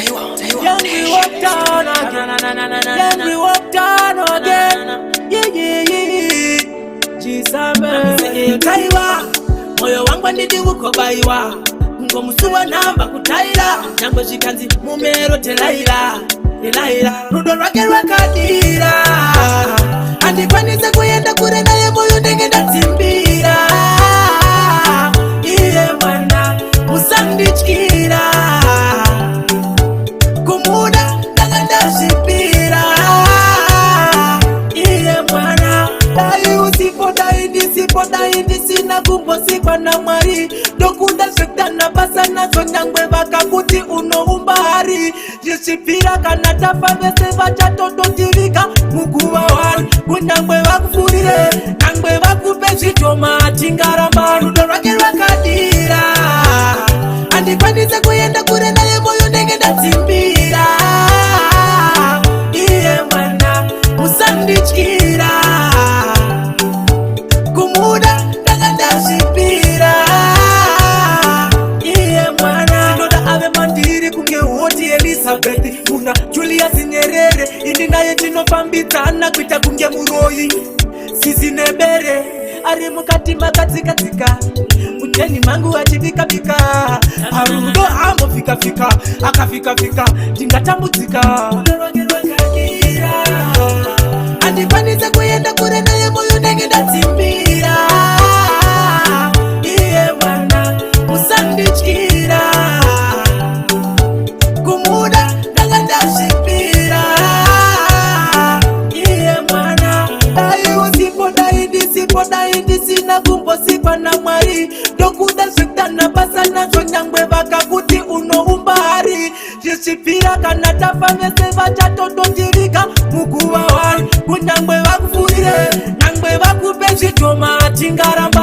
Young we walk down again. Young we walk down again. Yeah. Jisame Taiwa. Moyo wangu ndidi ukobaiwa. Ngo musuwa namba kutaila. Nyango shikanzi mumero telaila. Rudo rwake rwakadira. Andikwanise kuyenda kure naye moyo ndengenda tsimbira. Iye mwana musandichkira. Kumuda ndanganda shipira. Iye mwana dai usipo dai sina kumbo sikwa na mwari. Dokunda shekta na basa na zonyangwe bakakuti uno umbari. Jishipira kana tafa vese vacha toto tivika. Muguwa wani kunyangwe wakufurire. Nangwe wakupe shitoma chingaramba. Rudo rwake rwakadira. Andikwanise kuyenda kure naye moyo ndengenda tsimbira. Iye mwana musandichkira. Kumuda ndanganda shipira. Iye mwana Sinoda ave mandiri kunge hoti Elizabeth. Muna Julius Nyerere. Indi naye tinofambitsana kuita kunge Muroi. Sisi nebere ari mukati makatsika. Mujeni mangu achivika. Harudo ambo fika. Akafika tingatambudzika. Andikwanise kuyenda kure naye moyo ndengenda tsimbira. Iye mwana musandichkira. Kumuda ndanganda shipira. Iye mwana dai usipo dai sina kumbo sikwa na mwari. Dokuda shekta na basa na zonyangwe bakakuti uno umbari. Jishipira kana tafa vese vacha toto tivika. Muguwa wani kunyangwe wakufurire. Nangwe wakupe shitoma chingaramba.